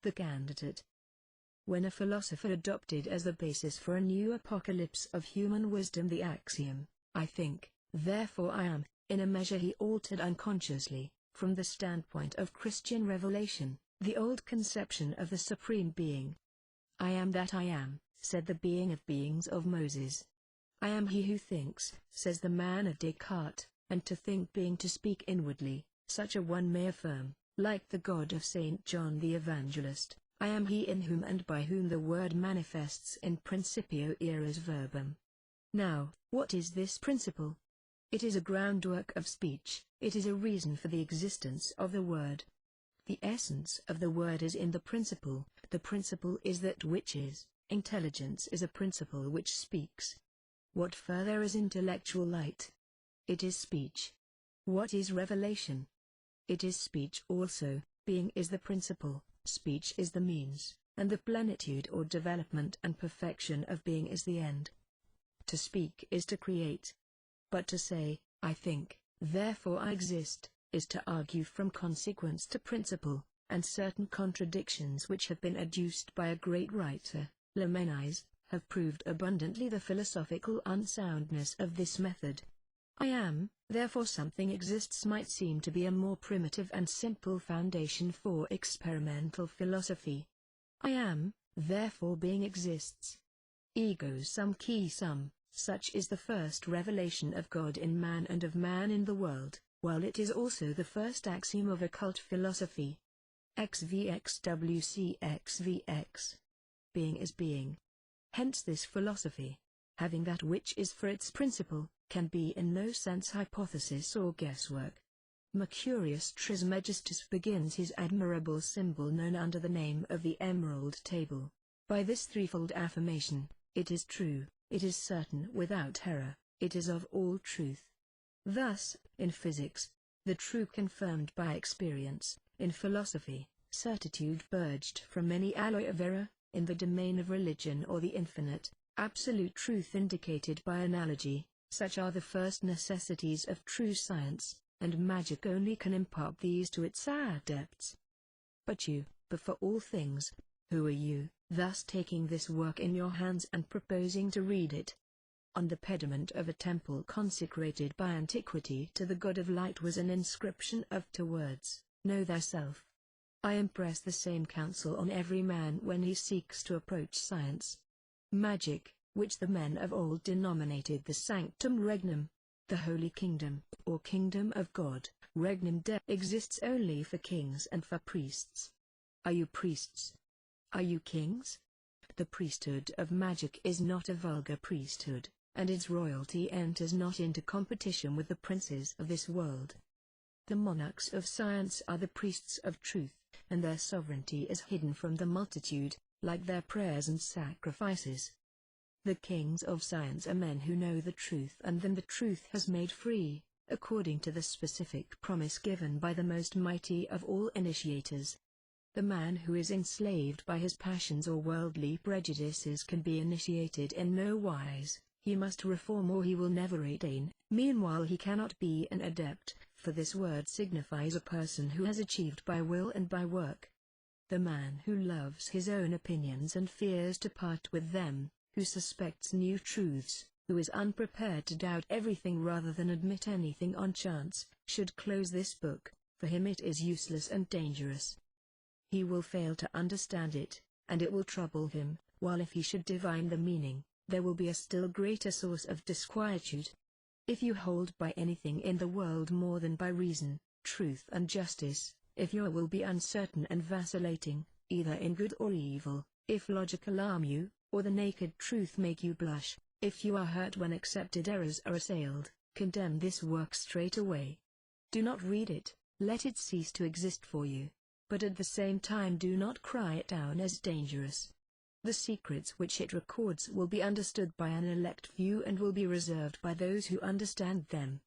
The candidate. When a philosopher adopted as the basis for a new apocalypse of human wisdom the axiom, "I think, therefore I am," in a measure he altered unconsciously, from the standpoint of Christian revelation, the old conception of the Supreme Being. "I am that I am," said the being of beings of Moses. "I am he who thinks," says the man of Descartes, and to think being to speak inwardly, such a one may affirm, like the God of St. John the Evangelist, "I am he in whom and by whom the word manifests in principio eris verbum." Now, what is this principle? It is a groundwork of speech, it is a reason for the existence of the word. The essence of the word is in the principle is that which is. Intelligence is a principle which speaks. What further is intellectual light? It is speech. What is revelation? It is speech also. Being is the principle, speech is the means, and the plenitude or development and perfection of being is the end. To speak is to create. But to say, "I think, therefore I exist," is to argue from consequence to principle, and certain contradictions which have been adduced by a great writer, Lamennais, have proved abundantly the philosophical unsoundness of this method. "I am, therefore something exists" might seem to be a more primitive and simple foundation for experimental philosophy. "I am, therefore being exists. Ego sum qui sum," such is the first revelation of God in man and of man in the world, while it is also the first axiom of occult philosophy. XVXWCXVX. Being is being. Hence this philosophy, having that which is for its principle, can be in no sense hypothesis or guesswork. Mercurius Trismegistus begins his admirable symbol known under the name of the Emerald Table, by this threefold affirmation: "It is true, it is certain without error, it is of all truth." Thus, in physics, the true confirmed by experience; in philosophy, certitude purged from any alloy of error; in the domain of religion or the infinite, absolute truth indicated by analogy. Such are the first necessities of true science, and magic only can impart these to its adepts. But you, before all things, who are you, thus taking this work in your hands and proposing to read it? On the pediment of a temple consecrated by antiquity to the God of Light was an inscription of 2 words, "Know thyself." I impress the same counsel on every man when he seeks to approach science. Magic, which the men of old denominated the sanctum regnum, the holy kingdom, or kingdom of God, regnum Dei, exists only for kings and for priests. Are you priests? Are you kings? The priesthood of magic is not a vulgar priesthood, and its royalty enters not into competition with the princes of this world. The monarchs of science are the priests of truth, and their sovereignty is hidden from the multitude, like their prayers and sacrifices. The kings of science are men who know the truth and then the truth has made free, according to the specific promise given by the most mighty of all initiators. The man who is enslaved by his passions or worldly prejudices can be initiated in no wise. He must reform or he will never attain. Meanwhile he cannot be an adept, for this word signifies a person who has achieved by will and by work. The man who loves his own opinions and fears to part with them, who suspects new truths, who is unprepared to doubt everything rather than admit anything on chance, should close this book. For him it is useless and dangerous. He will fail to understand it, and it will trouble him, while if he should divine the meaning, there will be a still greater source of disquietude. If you hold by anything in the world more than by reason, truth and justice, if your will be uncertain and vacillating, either in good or evil, if logic alarm you, or the naked truth make you blush, if you are hurt when accepted errors are assailed, condemn this work straight away. Do not read it, let it cease to exist for you. But at the same time do not cry it down as dangerous. The secrets which it records will be understood by an elect few and will be reserved by those who understand them.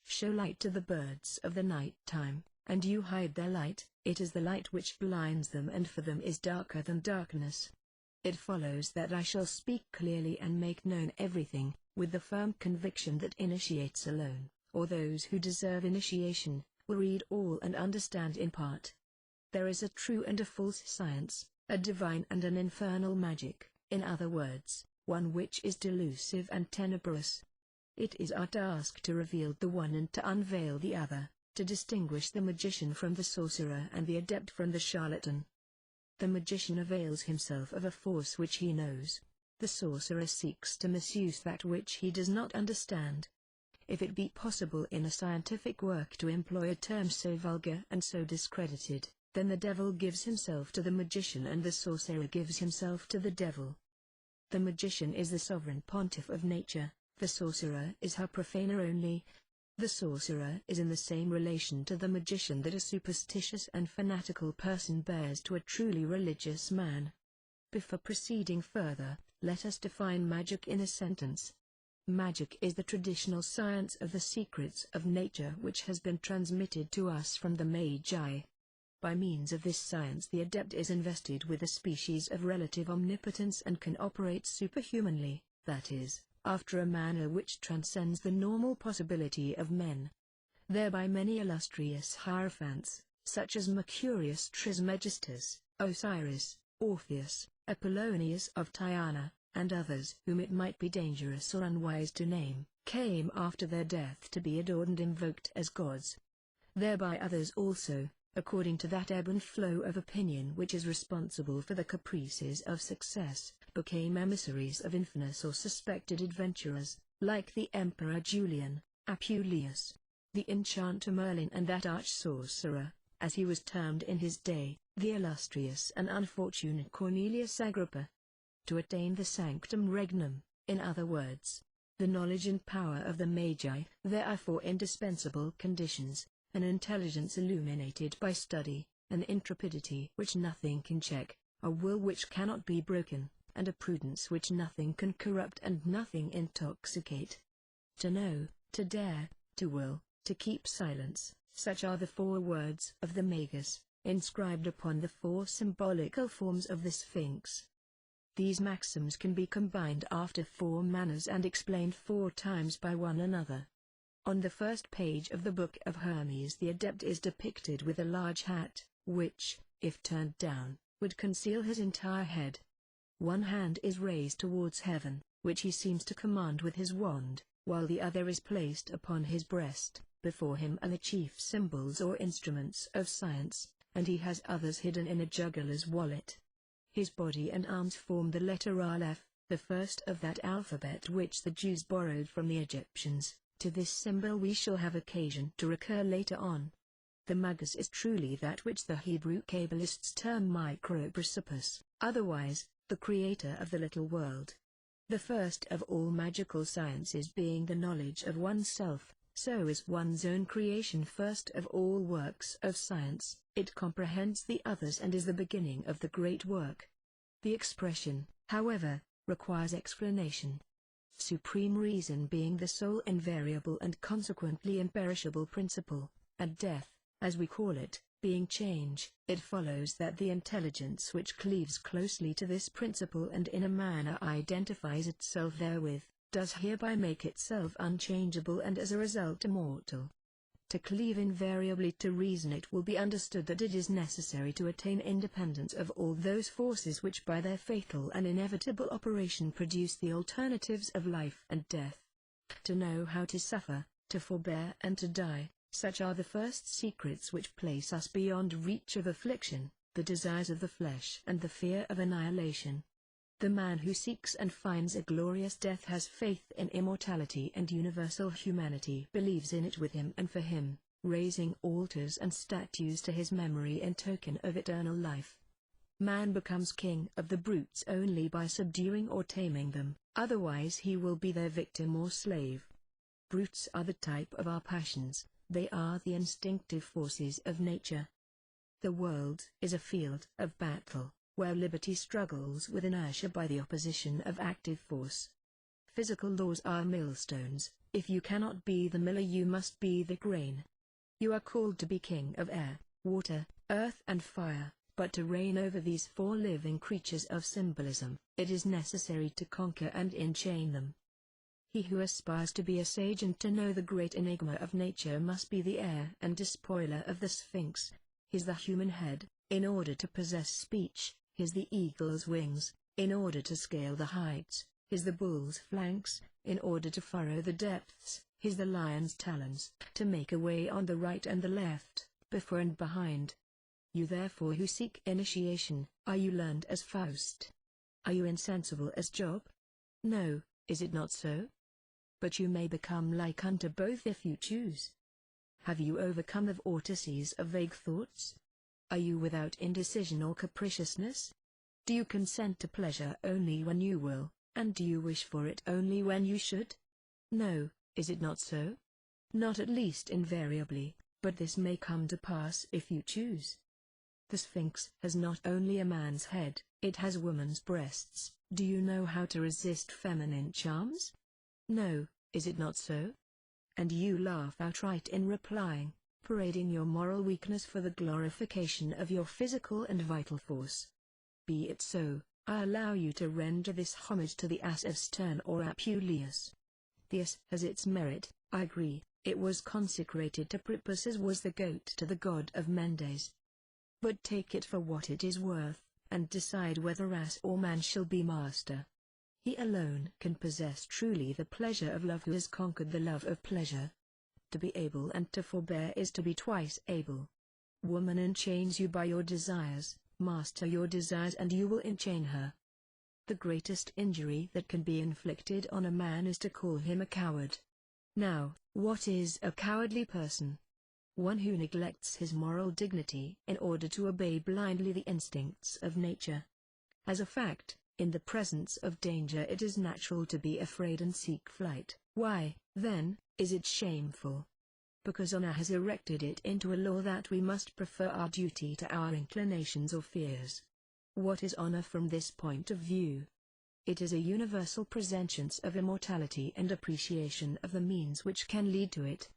Show light to the birds of the night time, and you hide their light. It is the light which blinds them, and for them is darker than darkness. It follows that I shall speak clearly and make known everything, with the firm conviction that initiates alone, or those who deserve initiation, will read all and understand in part. There is a true and a false science, a divine and an infernal magic, in other words, one which is delusive and tenebrous. It is our task to reveal the one and to unveil the other, to distinguish the magician from the sorcerer and the adept from the charlatan. The magician avails himself of a force which he knows. The sorcerer seeks to misuse that which he does not understand. If it be possible in a scientific work to employ a term so vulgar and so discredited, then the devil gives himself to the magician and the sorcerer gives himself to the devil. The magician is the sovereign pontiff of nature, the sorcerer is her profaner only. The sorcerer is in the same relation to the magician that a superstitious and fanatical person bears to a truly religious man. Before proceeding further, let us define magic in a sentence. Magic is the traditional science of the secrets of nature which has been transmitted to us from the Magi. By means of this science the adept is invested with a species of relative omnipotence and can operate superhumanly, that is, after a manner which transcends the normal possibility of men. Thereby many illustrious hierophants, such as Mercurius Trismegistus, Osiris, Orpheus, Apollonius of Tyana, and others whom it might be dangerous or unwise to name, came after their death to be adored and invoked as gods. Thereby others also, according to that ebb and flow of opinion which is responsible for the caprices of success, became emissaries of infamous or suspected adventurers, like the Emperor Julian, Apuleius, the enchanter Merlin and that arch-sorcerer, as he was termed in his day, the illustrious and unfortunate Cornelius Agrippa. To attain the sanctum regnum, in other words, the knowledge and power of the Magi, there are four indispensable conditions: an intelligence illuminated by study, an intrepidity which nothing can check, a will which cannot be broken, and a prudence which nothing can corrupt and nothing intoxicate. To know, to dare, to will, to keep silence, such are the 4 words of the Magus, inscribed upon the 4 symbolical forms of the Sphinx. These maxims can be combined after 4 manners and explained 4 times by one another. On the first page of the Book of Hermes the adept is depicted with a large hat, which, if turned down, would conceal his entire head. One hand is raised towards heaven, which he seems to command with his wand, while the other is placed upon his breast. Before him are the chief symbols or instruments of science, and he has others hidden in a juggler's wallet. His body and arms form the letter Aleph, the first of that alphabet which the Jews borrowed from the Egyptians. To this symbol we shall have occasion to recur later on. The Magus is truly that which the Hebrew Kabbalists term Microprosopus, otherwise, the creator of the little world. The first of all magical sciences being the knowledge of oneself, so is one's own creation first of all works of science. It comprehends the others and is the beginning of the great work. The expression, however, requires explanation. Supreme reason being the sole invariable and consequently imperishable principle, and death, as we call it, being change, it follows that the intelligence which cleaves closely to this principle and in a manner identifies itself therewith, does hereby make itself unchangeable and as a result immortal. To cleave invariably to reason, it will be understood that it is necessary to attain independence of all those forces which by their fatal and inevitable operation produce the alternatives of life and death. To know how to suffer, to forbear and to die, such are the first secrets which place us beyond reach of affliction, the desires of the flesh and the fear of annihilation. The man who seeks and finds a glorious death has faith in immortality and universal humanity, believes in it with him and for him, raising altars and statues to his memory in token of eternal life. Man becomes king of the brutes only by subduing or taming them, otherwise he will be their victim or slave. Brutes are the type of our passions, they are the instinctive forces of nature. The world is a field of battle, where liberty struggles with inertia by the opposition of active force. Physical laws are millstones. If you cannot be the miller, you must be the grain. You are called to be king of air, water, earth and fire, but to reign over these 4 living creatures of symbolism, it is necessary to conquer and enchain them. He who aspires to be a sage and to know the great enigma of nature must be the heir and despoiler of the Sphinx. Is the human head, In order to possess speech, his the eagle's wings; in order to scale the heights, his the bull's flanks; in order to furrow the depths, his the lion's talons; to make a way on the right and the left, before and behind. You therefore who seek initiation, are you learned as Faust? Are you insensible as Job? No, is it not so? But you may become like unto both if you choose. Have you overcome the vortices of vague thoughts? Are you without indecision or capriciousness? Do you consent to pleasure only when you will, and do you wish for it only when you should? No, is it not so? Not at least invariably, but this may come to pass if you choose. The Sphinx has not only a man's head, it has woman's breasts. Do you know how to resist feminine charms? No, is it not so? And you laugh outright in replying, parading your moral weakness for the glorification of your physical and vital force. Be it so, I allow you to render this homage to the ass of Stern or Apuleius. The ass has its merit, I agree, it was consecrated to Priapus as was the goat to the god of Mendes. But take it for what it is worth, and decide whether ass or man shall be master. He alone can possess truly the pleasure of love who has conquered the love of pleasure. To be able and to forbear is to be twice able. Woman enchains you by your desires, master your desires and you will enchain her. The greatest injury that can be inflicted on a man is to call him a coward. Now, what is a cowardly person? One who neglects his moral dignity in order to obey blindly the instincts of nature. As a fact, in the presence of danger it is natural to be afraid and seek flight. Why, then, is it shameful? Because honor has erected it into a law that we must prefer our duty to our inclinations or fears. What is honor from this point of view? It is a universal presentience of immortality and appreciation of the means which can lead to it.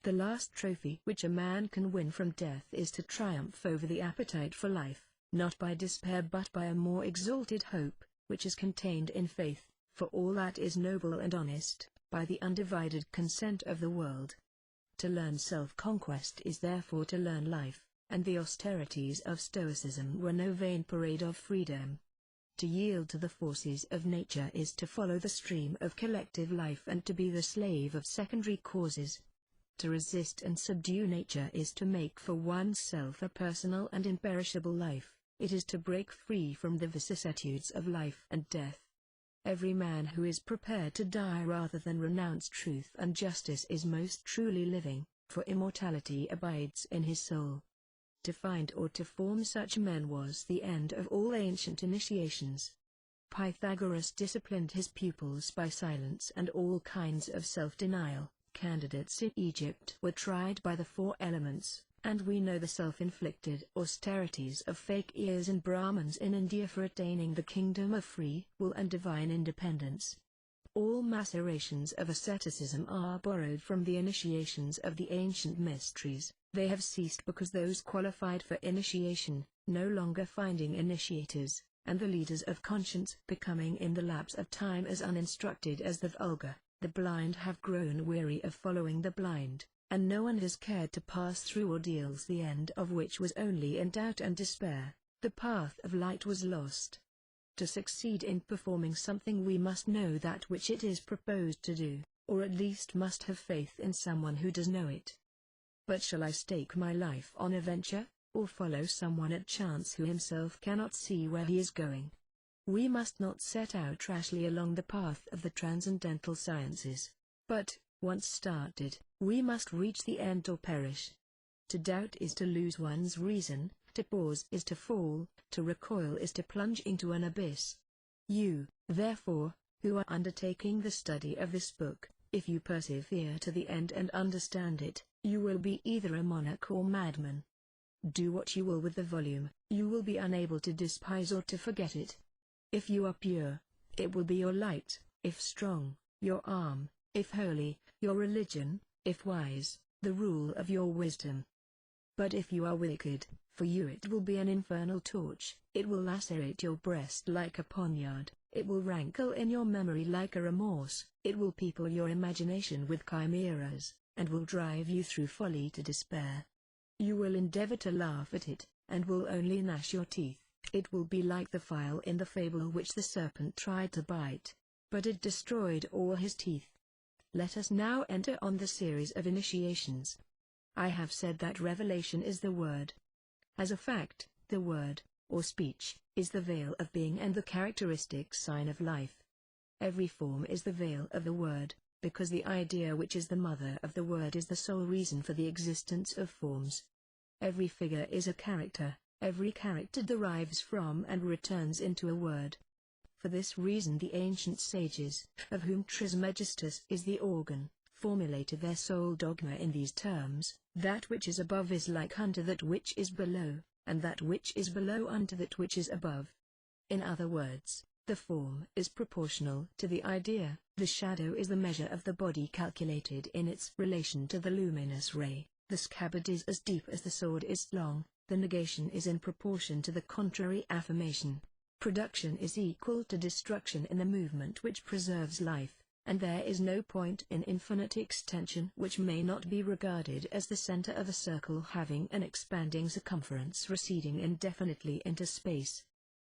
The last trophy which a man can win from death is to triumph over the appetite for life, not by despair but by a more exalted hope, which is contained in faith, for all that is noble and honest, by the undivided consent of the world. To learn self-conquest is therefore to learn life, and the austerities of Stoicism were no vain parade of freedom. To yield to the forces of nature is to follow the stream of collective life and to be the slave of secondary causes. To resist and subdue nature is to make for oneself a personal and imperishable life, it is to break free from the vicissitudes of life and death. Every man who is prepared to die rather than renounce truth and justice is most truly living, for immortality abides in his soul. To find or to form such men was the end of all ancient initiations. Pythagoras disciplined his pupils by silence and all kinds of self-denial. Candidates in Egypt were tried by the four elements, and we know the self-inflicted austerities of fakirs and Brahmins in India for attaining the kingdom of free will and divine independence. All macerations of asceticism are borrowed from the initiations of the ancient mysteries. They have ceased because those qualified for initiation, no longer finding initiators, and the leaders of conscience becoming in the lapse of time as uninstructed as the vulgar. The blind have grown weary of following the blind, and no one has cared to pass through ordeals the end of which was only in doubt and despair. The path of light was lost. To succeed in performing something we must know that which it is proposed to do, or at least must have faith in someone who does know it. But shall I stake my life on a venture, or follow someone at chance who himself cannot see where he is going? We must not set out rashly along the path of the transcendental sciences, but, once started, we must reach the end or perish. To doubt is to lose one's reason, to pause is to fall, to recoil is to plunge into an abyss. You, therefore, who are undertaking the study of this book, if you persevere to the end and understand it, you will be either a monarch or madman. Do what you will with the volume, you will be unable to despise or to forget it. If you are pure, it will be your light; if strong, your arm; if holy, your religion; if wise, the rule of your wisdom. But if you are wicked, for you it will be an infernal torch, it will lacerate your breast like a poniard, it will rankle in your memory like a remorse, it will people your imagination with chimeras, and will drive you through folly to despair. You will endeavor to laugh at it, and will only gnash your teeth. It will be like the file in the fable which the serpent tried to bite, but it destroyed all his teeth. Let us now enter on the series of initiations. I have said that revelation is the word. As a fact, the word, or speech, is the veil of being and the characteristic sign of life. Every form is the veil of the word, because the idea which is the mother of the word is the sole reason for the existence of forms. Every figure is a character, every character derives from and returns into a word. For this reason the ancient sages, of whom Trismegistus is the organ, formulated their sole dogma in these terms: that which is above is like unto that which is below, and that which is below unto that which is above. In other words, the form is proportional to the idea, the shadow is the measure of the body calculated in its relation to the luminous ray, the scabbard is as deep as the sword is long, the negation is in proportion to the contrary affirmation. Production is equal to destruction in the movement which preserves life, and there is no point in infinite extension which may not be regarded as the center of a circle having an expanding circumference receding indefinitely into space.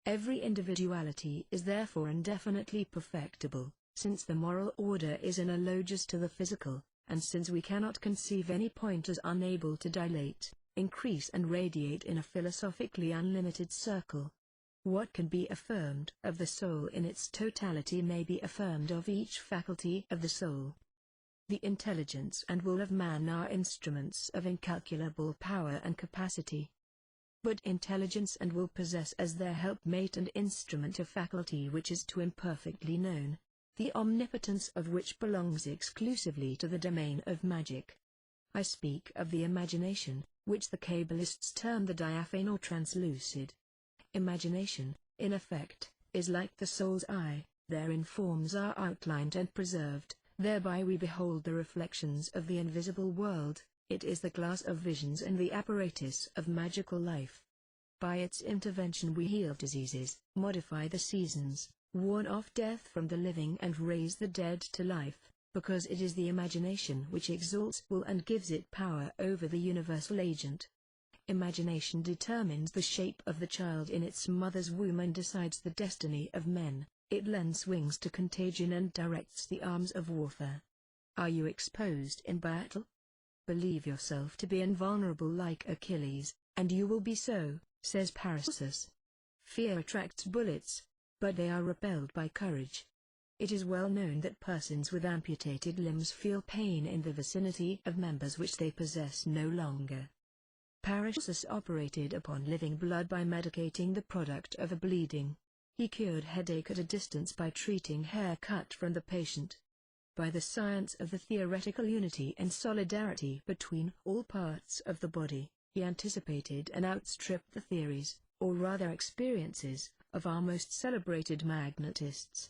Every individuality is therefore indefinitely perfectible, since the moral order is analogous to the physical, and since we cannot conceive any point as unable to dilate, increase and radiate in a philosophically unlimited circle. What can be affirmed of the soul in its totality may be affirmed of each faculty of the soul. The intelligence and will of man are instruments of incalculable power and capacity. But intelligence and will possess as their helpmate and instrument a faculty which is too imperfectly known, the omnipotence of which belongs exclusively to the domain of magic. I speak of the imagination, which the Kabbalists term the diaphane or translucid. Imagination, in effect, is like the soul's eye, therein forms are outlined and preserved, thereby we behold the reflections of the invisible world, it is the glass of visions and the apparatus of magical life. By its intervention we heal diseases, modify the seasons, warn off death from the living and raise the dead to life, because it is the imagination which exalts will and gives it power over the universal agent. Imagination determines the shape of the child in its mother's womb and decides the destiny of men, it lends wings to contagion and directs the arms of warfare. Are you exposed in battle? Believe yourself to be invulnerable like Achilles, and you will be so, says Paracelsus. Fear attracts bullets, but they are repelled by courage. It is well known that persons with amputated limbs feel pain in the vicinity of members which they possess no longer. Paracelsus operated upon living blood by medicating the product of a bleeding. He cured headache at a distance by treating hair cut from the patient. By the science of the theoretical unity and solidarity between all parts of the body, he anticipated and outstripped the theories, or rather experiences, of our most celebrated magnetists.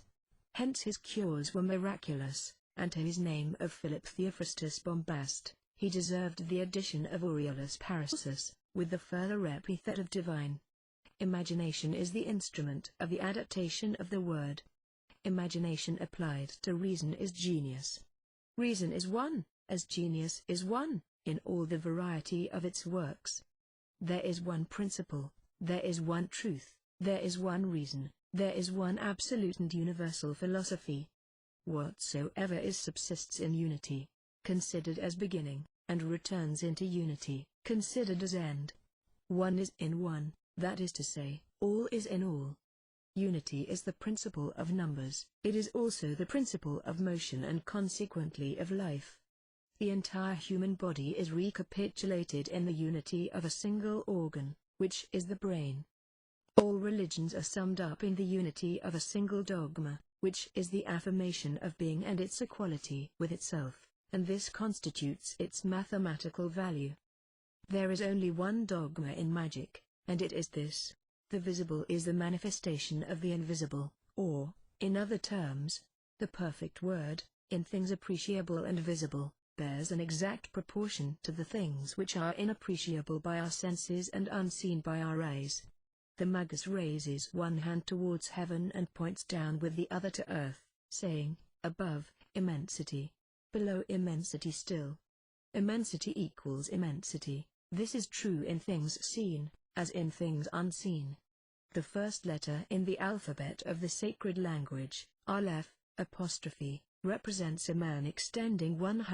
Hence his cures were miraculous, and to his name of Philip Theophrastus Bombast, he deserved the addition of Aureolus Paracelsus, with the further epithet of divine. Imagination is the instrument of the adaptation of the word. Imagination applied to reason is genius. Reason is one, as genius is one, in all the variety of its works. There is one principle, there is one truth, there is one reason, there is one absolute and universal philosophy. Whatsoever is subsists in unity, considered as beginning, and returns into unity, considered as end. One is in one, that is to say, all is in all. Unity is the principle of numbers, it is also the principle of motion and consequently of life. The entire human body is recapitulated in the unity of a single organ, which is the brain. All religions are summed up in the unity of a single dogma, which is the affirmation of being and its equality with itself, and this constitutes its mathematical value. There is only one dogma in magic, and it is this: the visible is the manifestation of the invisible, or, in other terms, the perfect word, in things appreciable and visible, bears an exact proportion to the things which are inappreciable by our senses and unseen by our eyes. The Magus raises one hand towards heaven and points down with the other to earth, saying, above, immensity; below immensity still. Immensity equals immensity. This is true in things seen, as in things unseen. The first letter in the alphabet of the sacred language, Aleph, apostrophe, represents a man extending one hand